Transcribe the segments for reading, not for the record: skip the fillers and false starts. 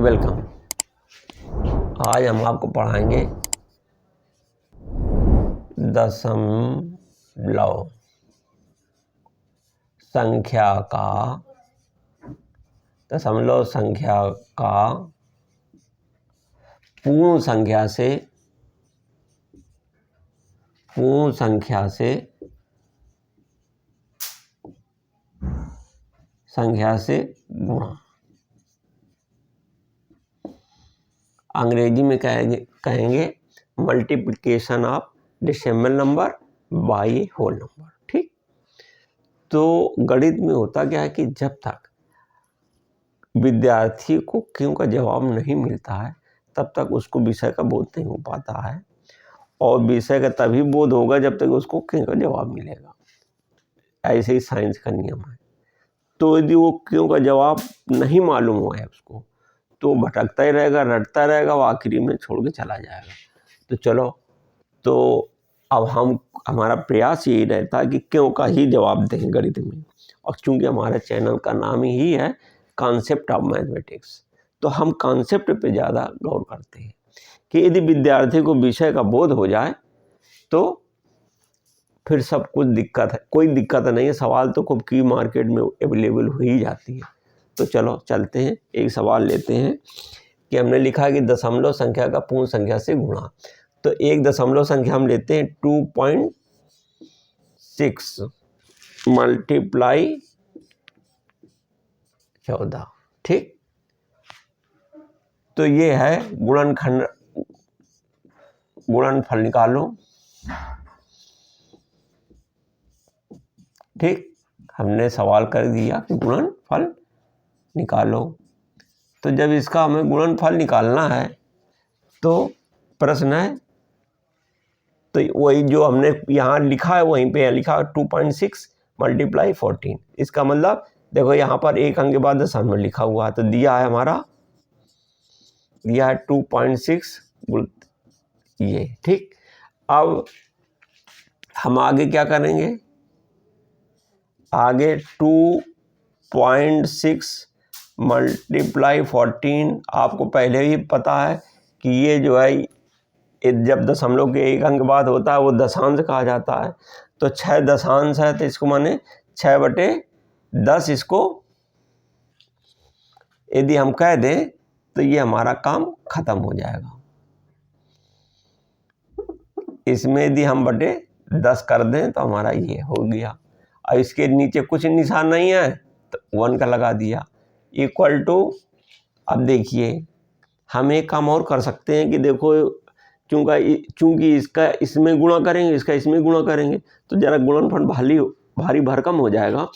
Welcome. आज हम आपको पढ़ाएंगे दशमलव संख्या का पूर्ण संख्या से गुणा। अंग्रेजी में कहेंगे multiplication of decimal number by whole number. ठीक, तो गणित में होता क्या है कि जब तक विद्यार्थी को क्यों का जवाब नहीं मिलता है तब तक उसको विषय का बोध नहीं हो पाता है, और विषय का तभी बोध होगा जब तक उसको क्यों का जवाब मिलेगा। ऐसे ही साइंस का नियम है। तो यदि वो क्यों का जवाब नहीं मालूम हुआ है उसको, तो भटकता ही रहेगा, रटता रहेगा, वो आखिरी में छोड़ के चला जाएगा। तो चलो, तो अब हमारा प्रयास यही रहता है कि क्यों का ही जवाब दें गणित में। और चूंकि हमारे चैनल का नाम ही है कॉन्सेप्ट ऑफ मैथमेटिक्स, तो हम कॉन्सेप्ट पे ज़्यादा गौर करते हैं कि यदि विद्यार्थी को विषय का बोध हो जाए तो फिर सब कुछ कोई दिक्कत नहीं है। सवाल तो खूब की मार्केट में अवेलेबल हो ही जाती है। तो चलो चलते हैं, एक सवाल लेते हैं कि हमने लिखा है कि दशमलव संख्या का पूर्ण संख्या से गुणा। तो एक दशमलव संख्या हम लेते हैं 2.6 मल्टीप्लाई 14। ठीक, तो ये है गुणनफल निकालो। ठीक, हमने सवाल कर दिया कि गुणनफल निकालो। तो जब इसका हमें गुणनफल निकालना है तो प्रश्न है, तो वही जो हमने यहाँ लिखा है वहीं पे लिखा 2.6 मल्टीप्लाई 14। इसका मतलब देखो यहाँ पर एक अंक के बाद दशमलव लिखा हुआ है, तो दिया है 2.6 ये। ठीक, अब हम आगे क्या करेंगे, आगे 2.6 मल्टीप्लाई 14। आपको पहले ही पता है कि ये जो है जब दशमलव के एक अंक बाद होता है वो दशांश कहा जाता है। तो 6 दशांश है, तो इसको माने 6/10 इसको यदि हम कह दें तो ये हमारा काम खत्म हो जाएगा। इसमें यदि हम 10 कर दें तो हमारा ये हो गया। और इसके नीचे कुछ निशान नहीं है तो 1 का लगा दिया, इक्वल टू। अब देखिए हम एक काम और कर सकते हैं कि देखो चूंकि इसका इसमें गुणा करेंगे, इसका इसमें गुणा करेंगे, तो जरा गुणनफल भारी भरकम हो जाएगा।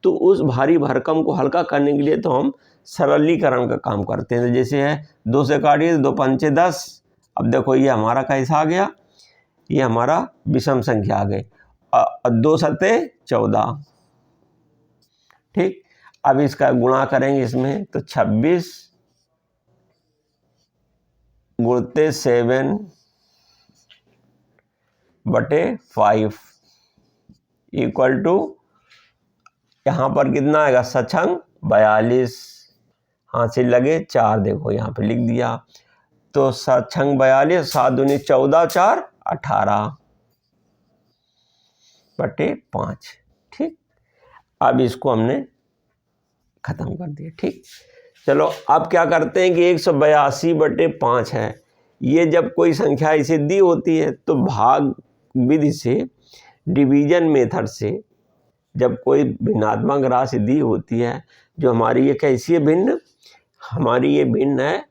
तो उस भारी भरकम को हल्का करने के लिए तो हम सरलीकरण का काम करते हैं। जैसे है 2 से काटिए, 2 पंचे 10। अब देखो ये हमारा कैसा आ गया, ये हमारा विषम संख्या आ गई। 2 सत्ते 14। ठीक, अब इसका गुणा करेंगे इसमें, तो 26 गुणते 7/5 इक्वल टू, यहाँ पर कितना आएगा, सछंग 42। हाथ से लगे 4, देखो यहाँ पे लिख दिया। तो सछंग 42, 7 दूनी 14, 4 18/5। ठीक, अब इसको हमने खत्म कर दिया। ठीक, चलो अब क्या करते हैं कि 182/5 है। ये जब कोई संख्या इसे दी होती है तो भाग विधि से, डिवीजन मेथड से, जब कोई भिन्नात्मक राशि दी होती है, जो हमारी ये कैसी है, भिन्न, हमारी ये भिन्न है,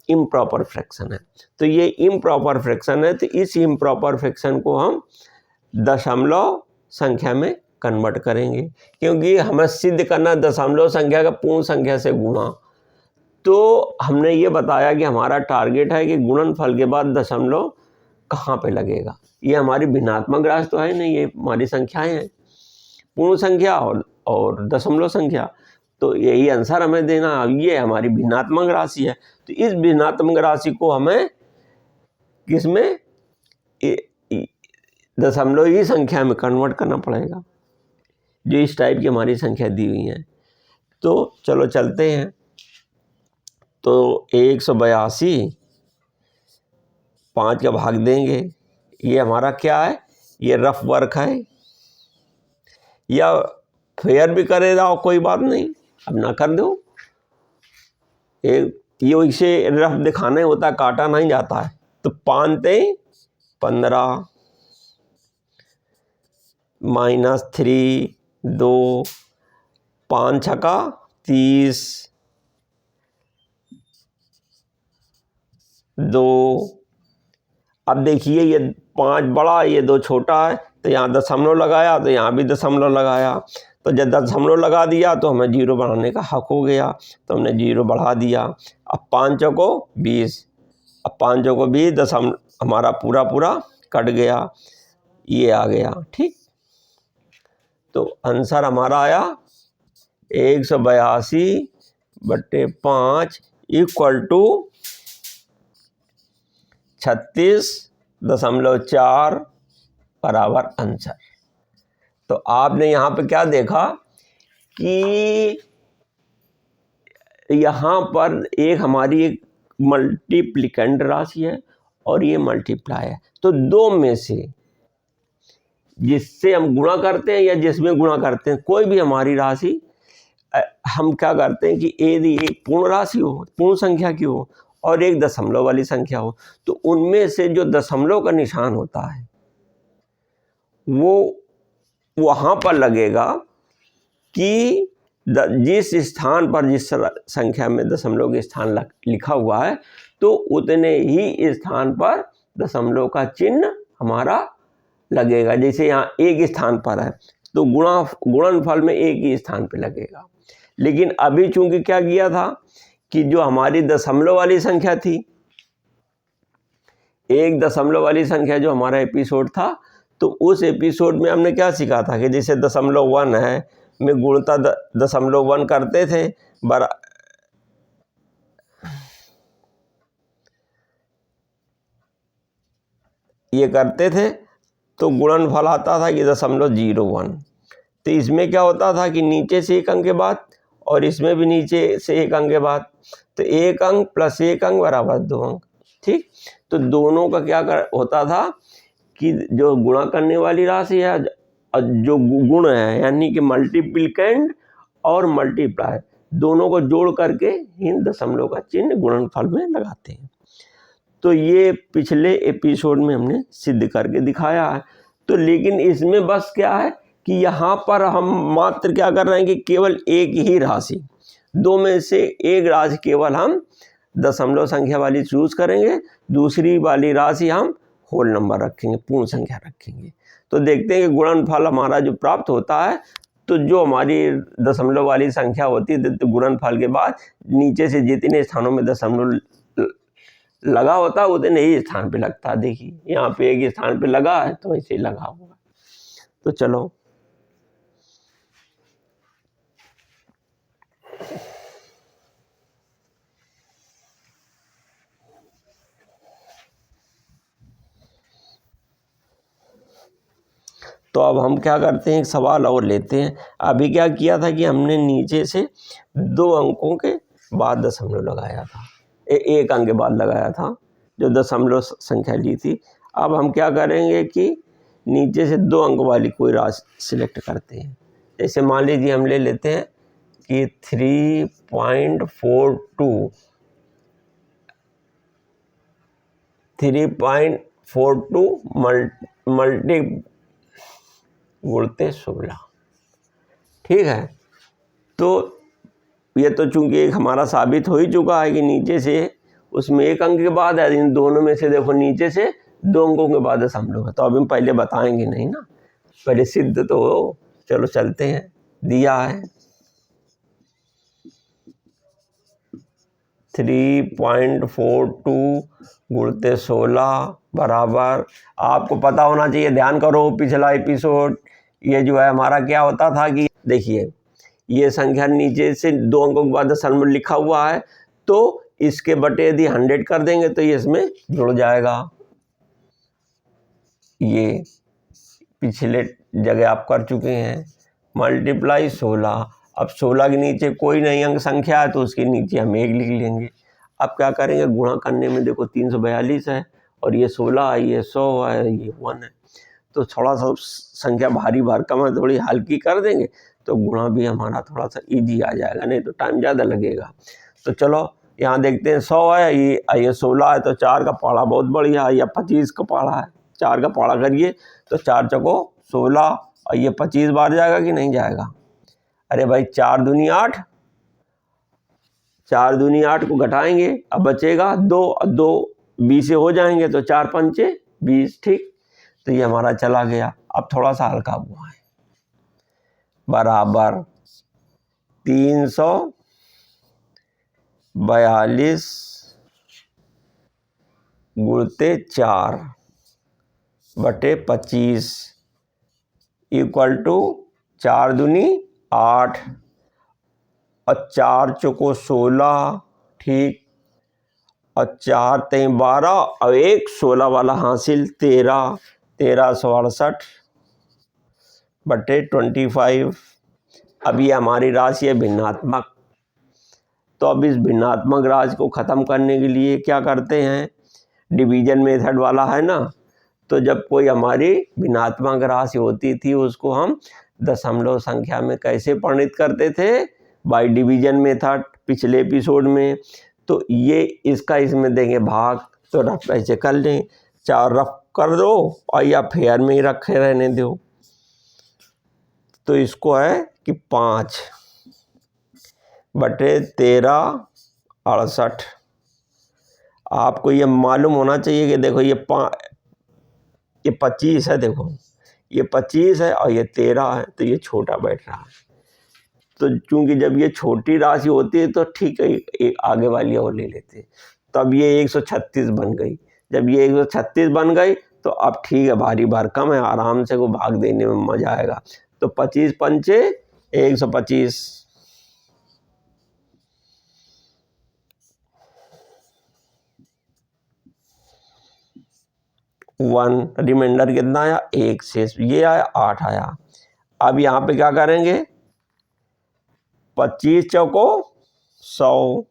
इम्प्रॉपर फ्रैक्शन है। तो ये इम्प्रॉपर फ्रैक्शन है, तो इस इम्प्रॉपर फ्रैक्शन को हम दशमलव संख्या में कन्वर्ट करेंगे, क्योंकि हमें सिद्ध करना दशमलव संख्या का पूर्ण संख्या से गुणा। तो हमने ये बताया कि हमारा टारगेट है कि गुणनफल के बाद दशमलव कहाँ पे लगेगा। ये हमारी भिन्नात्मक राशि तो है नहीं, ये हमारी संख्याएं हैं, पूर्ण संख्या और दशमलव संख्या। तो यही आंसर हमें देना, ये हमारी भिन्नात्मक राशि है। तो इस भिन्नात्मक राशि को हमें किसमें, दशमलव ही संख्या में कन्वर्ट करना पड़ेगा, जो इस टाइप की हमारी संख्या दी हुई है। तो चलो चलते हैं, तो 182 5 का भाग देंगे। ये हमारा क्या है, ये रफ वर्क है, या फेयर भी करे जाओ कोई बात नहीं, अब ना कर दो। ये इसे रफ दिखाने होता है, काटा नहीं जाता है। तो 5 × 15 -3 2 5 छका 30 2। अब देखिए ये 5 बड़ा, ये 2 छोटा है, तो यहाँ दशमलव लगाया तो यहाँ भी दशमलव लगाया। तो जब दशमलव लगा दिया तो हमें 0 बढ़ाने का हक हो गया, तो हमने 0 बढ़ा दिया। अब 5 चौको 20, अब 5 चौको 20, दशमलव हमारा पूरा कट गया, ये आ गया। ठीक, तो आंसर हमारा आया 182/5 = 36.4 बराबर आंसर। तो आपने यहाँ पे क्या देखा कि यहाँ पर एक हमारी एक मल्टीप्लिकेंड राशि है और ये मल्टीप्लाई है। तो दो में से जिससे हम गुणा करते हैं या जिसमें गुणा करते हैं, कोई भी हमारी राशि हम क्या करते हैं कि यदि एक पूर्ण राशि हो, पूर्ण संख्या की हो, और एक दशमलव वाली संख्या हो, तो उनमें से जो दशमलव का निशान होता है वो वहाँ पर लगेगा कि जिस स्थान पर जिस संख्या में दशमलव के स्थान लिखा हुआ है, तो उतने ही स्थान पर दशमलव का चिन्ह हमारा लगेगा। जैसे यहाँ एक स्थान पर है तो गुणनफल में एक ही स्थान पे लगेगा। लेकिन अभी चूंकि क्या किया था कि जो हमारी दशमलव वाली संख्या थी, एक दशमलव वाली संख्या जो हमारा एपिसोड था, तो उस एपिसोड में हमने क्या सीखा था कि जैसे 0.1 है में गुणता 0.1 करते थे, ये करते थे तो गुणनफल आता था कि 0.01। तो इसमें क्या होता था कि नीचे से 1 अंक के बाद और इसमें भी नीचे से 1 अंक के बाद, तो 1 अंक + 1 अंक बराबर 2 अंक। ठीक, तो दोनों का क्या होता था कि जो गुणा करने वाली राशि है, जो गुण है यानी कि मल्टीप्लिकेंड और मल्टीप्लाई, दोनों को जोड़ करके इन दशमलव का चिन्ह गुणनफल में लगाते हैं। तो ये पिछले एपिसोड में हमने सिद्ध करके दिखाया है। तो लेकिन इसमें बस क्या है कि यहाँ पर हम मात्र क्या कर रहे हैं कि केवल एक ही राशि, दो में से एक राशि केवल हम दशमलव संख्या वाली चूज करेंगे, दूसरी वाली राशि हम होल नंबर रखेंगे, पूर्ण संख्या रखेंगे। तो देखते हैं कि गुणनफल हमारा जो प्राप्त होता है, तो जो हमारी दशमलव वाली संख्या होती है तो गुणनफल के बाद नीचे से जितने स्थानों में दशमलव लगा होता है उतने ही स्थान पे लगता है। देखिए यहाँ पे एक स्थान पे लगा है तो ऐसे ही लगा होगा। तो चलो तो अब हम क्या करते हैं, एक सवाल और लेते हैं। अभी क्या किया था कि हमने नीचे से 2 अंकों के बाद दशमलव लगाया था, 1 अंक के बाद लगाया था जो दशमलव संख्या ली थी। अब हम क्या करेंगे कि नीचे से 2 अंक वाली कोई राशि सिलेक्ट करते हैं। जैसे मान लीजिए हम ले लेते हैं कि 3.42 मल्टी गुणते 16। ठीक है, तो ये तो चूंकि एक हमारा साबित हो ही चुका है कि नीचे से उसमें 1 अंक के बाद है, इन दोनों में से देखो नीचे से 2 अंकों के बाद दशमलव है। तो अभी हम पहले बताएंगे नहीं ना, पहले सिद्ध तो हो। चलो चलते हैं, दिया है 3.42 गुणते 16 बराबर, आपको पता होना चाहिए, ध्यान करो पिछला एपिसोड ये जो है हमारा क्या होता था कि देखिए ये संख्या नीचे से 2 अंकों के बाद दशमलव लिखा हुआ है, तो इसके बटे यदि 100 कर देंगे तो ये इसमें जुड़ जाएगा। ये पिछले जगह आप कर चुके हैं। मल्टीप्लाई 16, अब 16 के नीचे कोई नहीं अंक संख्या है तो उसके नीचे हम 1 लिख लेंगे। अब क्या करेंगे, गुणा करने में देखो 342 है और ये 16 है, ये 100 है, ये 1 है, तो थोड़ा सा संख्या भारी भरकम है, थोड़ी हल्की कर देंगे तो गुणा भी हमारा थोड़ा सा इजी आ जाएगा, नहीं तो टाइम ज़्यादा लगेगा। तो चलो यहाँ देखते हैं 100 है, ये 16 है, तो 4 का पहाड़ा बहुत बढ़िया है, या 25 का पहाड़ा है, 4 का पहाड़ा करिए तो 4 चौको 16 और ये 25 बार जाएगा कि नहीं जाएगा। अरे भाई 4 दूनी 8, 4 दूनी 8 को घटाएंगे, अब बचेगा 2, 2 20 से हो जाएंगे तो 4 पंचे 20, ठीक। तो ये हमारा चला गया। अब थोड़ा सा हल्का हुआ है, बराबर 342 गुणते 4 बटे 25 इक्वल टू 4 दूनी 8 और 4 चौको 16, ठीक, और 4 तें 12 और एक 16 वाला हासिल 13, 1368 बटे 25। अब ये हमारी राशि है भिन्नात्मक, तो अब इस भिन्नात्मक राशि को ख़त्म करने के लिए क्या करते हैं, डिवीजन मेथड वाला है ना, तो जब कोई हमारी भिन्नात्मक राशि होती थी उसको हम दशमलव संख्या में कैसे परिणित करते थे, बाय डिवीजन मेथड, पिछले एपिसोड में। तो ये इसका इसमें देंगे भाग, तो रफ ऐसे कर लें, 4 रफ कर दो और या फेयर में ही रखे रहने दो। तो इसको है कि 5 बटे 1368। आपको ये मालूम होना चाहिए कि देखो ये 25 है, देखो ये 25 है और ये 13 है, तो ये छोटा बैठ रहा है। तो चूंकि जब ये छोटी राशि होती है तो ठीक है, एक आगे वाली और ले लेते हैं। तब ये 136 बन गई। जब ये 136 बन गई तो अब ठीक है, भारी भरकम है, आराम से को भाग देने में मजा आएगा। तो 25 पंचे 125, 1 रिमाइंडर कितना आया, 1 शेष ये आया, 8 आया। अब यहाँ पे क्या करेंगे, 25 चौको 100,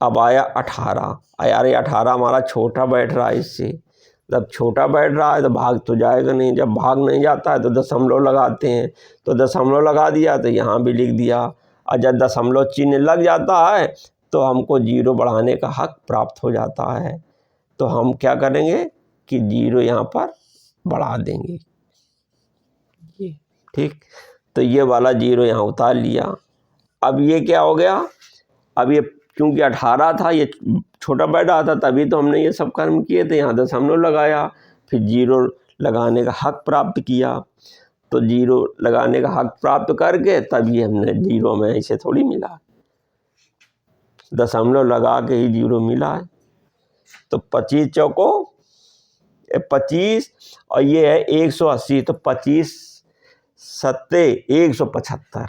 अब आया 18। यार ये 18 हमारा छोटा बैठ रहा है, इससे जब छोटा बैठ रहा है तो भाग तो जाएगा नहीं, जब भाग नहीं जाता है तो दशमलव लगाते हैं, तो दशमलव लगा दिया तो यहाँ भी लिख दिया, और जब दशमलव चिन्ह लग जाता है तो हमको 0 बढ़ाने का हक प्राप्त हो जाता है। तो हम क्या करेंगे कि 0 यहाँ पर बढ़ा देंगे, ठीक। तो ये वाला 0 यहाँ उतार लिया। अब ये क्या हो गया, अब ये क्योंकि 18 था, ये छोटा बैठ रहा था, तभी तो हमने ये सब कर्म किए थे, यहाँ दशमलव लगाया, फिर 0 लगाने का हक प्राप्त किया। तो 0 लगाने का हक प्राप्त करके तभी हमने 0 में ऐसे थोड़ी मिला, दशमलव लगा के ही 0 मिला है। तो 25 चौको 25 और ये है 180, तो 25 सत्ते 175।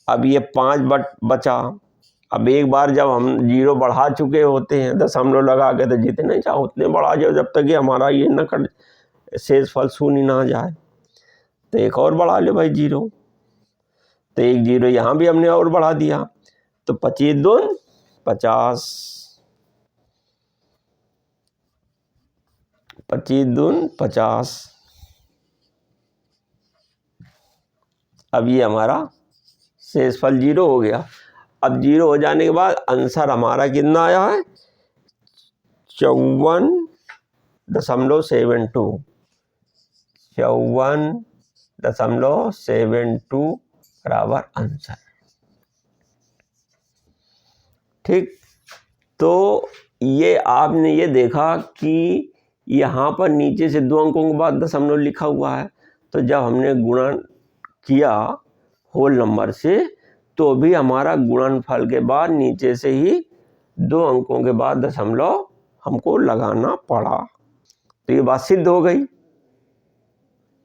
अब ये 5 बचा। अब एक बार जब हम 0 बढ़ा चुके होते हैं दशमलव लगा के, तो जितने चाहो उतने बढ़ा जाओ, जब तक कि हमारा ये न कट शेष फल शून्य ना जाए। तो एक और बढ़ा ले भाई 0, तो एक 0 यहाँ भी हमने और बढ़ा दिया, तो 25 दून 50, 25 दून 50। अब ये हमारा शेष फल 0 हो गया। अब 0 हो जाने के बाद आंसर हमारा कितना आया है, 54.72, 54.72 बराबर आंसर, ठीक। तो ये आपने ये देखा कि यहाँ पर नीचे से 2 अंकों के बाद दशमलव लिखा हुआ है, तो जब हमने गुणन किया होल नंबर से तो भी हमारा गुणनफल के बाद नीचे से ही 2 अंकों के बाद दशमलव हमको लगाना पड़ा। तो ये बात सिद्ध हो गई,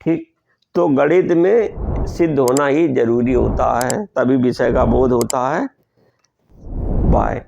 ठीक। तो गणित में सिद्ध होना ही जरूरी होता है, तभी विषय का बोध होता है। बाय।